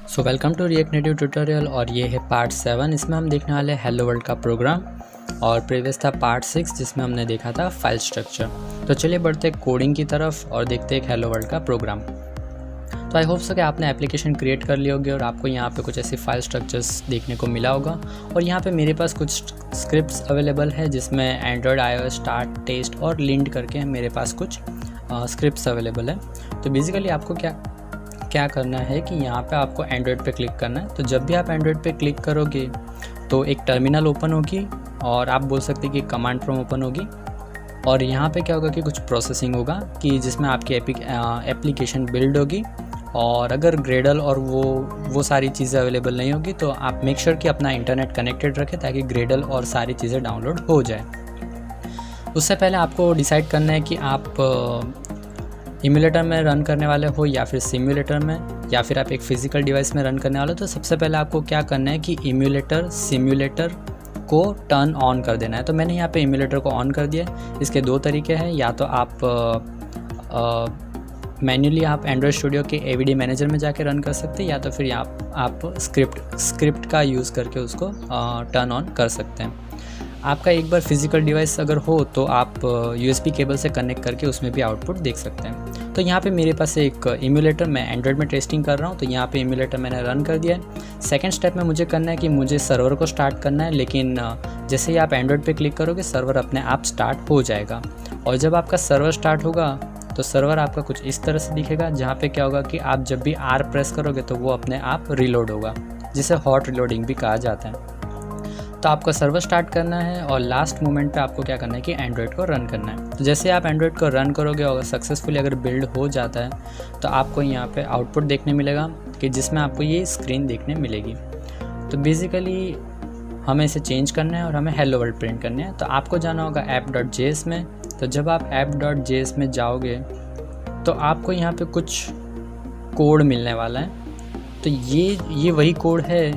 So welcome to React Native tutorial और ये है पार्ट 7। इसमें हम देखने वाले हैं हेलो वर्ल्ड का प्रोग्राम और प्रीवियस था पार्ट 6 जिसमें हमने देखा था फाइल स्ट्रक्चर। तो चलिए बढ़ते हैं कोडिंग की तरफ और देखते हैं हेलो वर्ल्ड का प्रोग्राम। तो आई होप सो कि आपने एप्लीकेशन क्रिएट कर ली होगी और आपको यहाँ पे कुछ ऐसी फाइल स्ट्रक्चर्स देखने को मिला होगा। और यहाँ पे मेरे पास कुछ स्क्रिप्ट्स अवेलेबल है जिसमें एंड्रॉयड, iOS, स्टार्ट, टेस्ट और लिंट करके मेरे पास कुछ स्क्रिप्ट्स अवेलेबल है। तो बेसिकली आपको क्या करना है कि यहाँ पे आपको एंड्रॉयड पे क्लिक करना है। तो जब भी आप एंड्रॉयड पे क्लिक करोगे तो एक टर्मिनल ओपन होगी और आप बोल सकते हैं कि कमांड प्रॉम्प्ट ओपन होगी। और यहाँ पे क्या होगा कि कुछ प्रोसेसिंग होगा कि जिसमें आपकी एप्लीकेशन बिल्ड होगी। और अगर ग्रेडल और वो सारी चीज़ें अवेलेबल नहीं होगी तो आप मेक श्योर कि अपना इंटरनेट कनेक्टेड रखें ताकि ग्रेडल और सारी चीज़ें डाउनलोड हो जाए। उससे पहले आपको डिसाइड करना है कि आप इम्यूलेटर में रन करने वाले हो या फिर सिम्युलेटर में या फिर आप एक फ़िज़िकल डिवाइस में रन करने वाले हो। तो सबसे पहले आपको क्या करना है कि इम्यूलेटर सिम्युलेटर को टर्न ऑन कर देना है। तो मैंने यहाँ पे इम्यूलेटर को ऑन कर दिया है। इसके दो तरीके हैं, या तो आप मैन्युअली आप एंड्रॉयड स्टूडियो के AVD मैनेजर में जाके रन कर सकते हैं, या तो फिर आप स्क्रिप्ट का यूज़ करके उसको टर्न ऑन कर सकते हैं। आपका एक बार फिज़िकल डिवाइस अगर हो तो आप USB केबल से कनेक्ट करके उसमें भी आउटपुट देख सकते हैं। तो यहाँ पे मेरे पास एक इम्यूलेटर, मैं एंड्रॉयड में टेस्टिंग कर रहा हूँ, तो यहाँ पे इम्यूलेटर मैंने रन कर दिया है। सेकंड स्टेप में मुझे करना है कि मुझे सर्वर को स्टार्ट करना है, लेकिन जैसे ही आप एंड्रॉयड पे क्लिक करोगे सर्वर अपने आप स्टार्ट हो जाएगा। और जब आपका सर्वर स्टार्ट होगा तो सर्वर आपका कुछ इस तरह से दिखेगा, जहाँ पे क्या होगा कि आप जब भी R प्रेस करोगे तो वो अपने आप रिलोड होगा, जिसे हॉट रिलोडिंग भी कहा जाता है। तो आपको सर्वर स्टार्ट करना है और लास्ट मोमेंट पे आपको क्या करना है कि एंड्रॉयड को रन करना है। तो जैसे आप एंड्रॉयड को रन करोगे और सक्सेसफुली अगर बिल्ड हो जाता है तो आपको यहाँ पे आउटपुट देखने मिलेगा कि जिसमें आपको ये स्क्रीन देखने मिलेगी। तो बेसिकली हमें इसे चेंज करना है और हमें हेलो वर्ल्ड प्रिंट करना है। तो आपको जाना होगा app.js में। तो जब आप app.js में जाओगे तो आपको यहाँ पे कुछ कोड मिलने वाला है। तो ये वही कोड है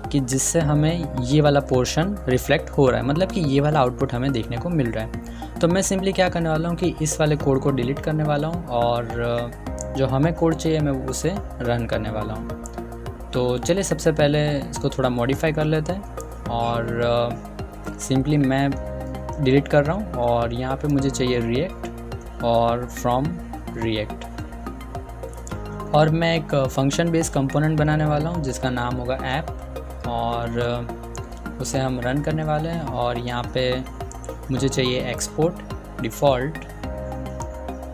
कि जिससे हमें ये वाला पोर्शन रिफ्लेक्ट हो रहा है, मतलब कि ये वाला आउटपुट हमें देखने को मिल रहा है। तो मैं सिंपली क्या करने वाला हूँ कि इस वाले कोड को डिलीट करने वाला हूँ और जो हमें कोड चाहिए मैं उसे रन करने वाला हूँ। तो चलिए सबसे पहले इसको थोड़ा मॉडिफाई कर लेते हैं और सिंपली मैं डिलीट कर रहा हूँ और यहाँ पे मुझे चाहिए रिएक्ट और फ्रॉम रिएक्ट। और मैं एक फंक्शन बेस्ड कंपोनेंट बनाने वाला हूँ जिसका नाम होगा ऐप और उसे हम रन करने वाले हैं। और यहाँ पे मुझे चाहिए एक्सपोर्ट डिफ़ॉल्ट,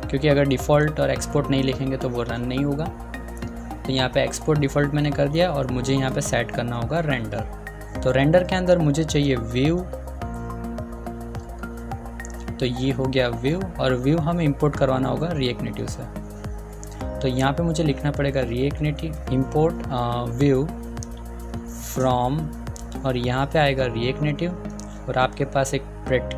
क्योंकि अगर डिफ़ॉल्ट और एक्सपोर्ट नहीं लिखेंगे तो वो रन नहीं होगा। तो यहाँ पे एक्सपोर्ट डिफ़ॉल्ट मैंने कर दिया और मुझे यहाँ पे सेट करना होगा रेंडर। तो रेंडर के अंदर मुझे चाहिए व्यू, तो ये हो गया व्यू। और व्यू हमें इंपोर्ट करवाना होगा रिएक्ट नेटिव से। तो यहाँ पे मुझे लिखना पड़ेगा react native import view from, और यहाँ पे आएगा रिएक्ट नेटिव। और आपके पास एक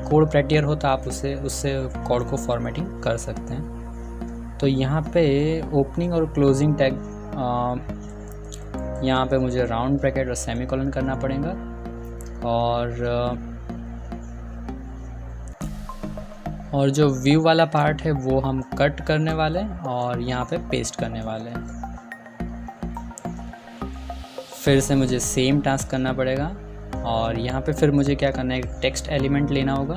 कोड प्रेटियर हो तो आप उससे कोड को फॉर्मेटिंग कर सकते हैं। तो यहाँ पे ओपनिंग और क्लोजिंग टैग, यहाँ पे मुझे राउंड ब्रैकेट और सेमीकोलन करना पड़ेगा। और जो व्यू वाला पार्ट है वो हम कट करने वाले हैं और यहाँ पे पेस्ट करने वाले हैं। फिर से मुझे सेम टास्क करना पड़ेगा और यहाँ पे फिर मुझे क्या करना है, टेक्स्ट एलिमेंट लेना होगा।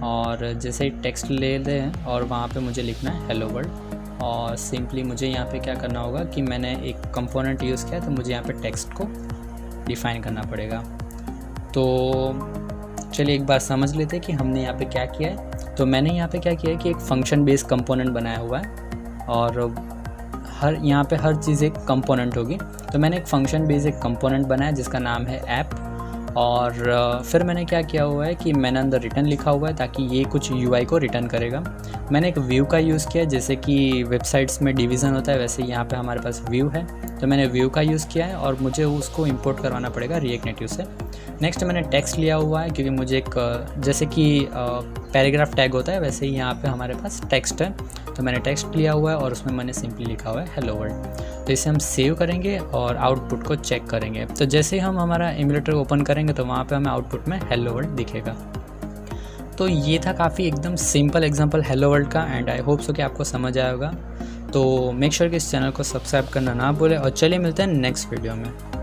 और जैसे ही टेक्स्ट ले लें और वहाँ पे मुझे लिखना है हेलो वर्ल्ड। और सिंपली मुझे यहाँ पे क्या करना होगा कि मैंने एक कंपोनेंट यूज़ किया तो मुझे यहाँ पे टेक्स्ट को डिफ़ाइन करना पड़ेगा। तो चलिए एक बार समझ लेते हैं कि हमने यहाँ पे क्या किया है। तो मैंने यहाँ पे क्या किया है कि एक फंक्शन बेस्ड कंपोनेंट बनाया हुआ है और यहाँ पे हर चीज़ एक कंपोनेंट होगी। तो मैंने एक फंक्शन बेस्ड एक कंपोनेंट बनाया जिसका नाम है ऐप। और फिर मैंने क्या किया हुआ है कि मैंने अंदर रिटर्न लिखा हुआ है ताकि ये कुछ UI को रिटर्न करेगा। मैंने एक व्यू का यूज़ किया, जैसे कि वेबसाइट्स में डिवीज़न होता है वैसे यहाँ पे हमारे पास व्यू है। तो मैंने व्यू का यूज़ किया है और मुझे उसको इंपोर्ट करवाना पड़ेगा रिएक्ट नेटिव से। नेक्स्ट मैंने टेक्स्ट लिया हुआ है क्योंकि मुझे एक जैसे कि पैराग्राफ टैग होता है वैसे ही यहाँ पे हमारे पास टेक्स्ट है। तो मैंने टेक्स्ट लिया हुआ है और उसमें मैंने सिंपली लिखा हुआ है हेलो वर्ल्ड। तो इसे हम सेव करेंगे और आउटपुट को चेक करेंगे। तो जैसे ही हम हमारा इम्यूलेटर ओपन करेंगे तो वहाँ पे हमें आउटपुट में हेलो वर्ल्ड दिखेगा। तो ये था काफ़ी एकदम सिंपल एग्जांपल हेलो वर्ल्ड का एंड आई होप सो कि आपको समझ आया होगा। तो मेक श्योर कि इस चैनल को सब्सक्राइब करना ना भूलें और चलिए मिलते हैं नेक्स्ट वीडियो में।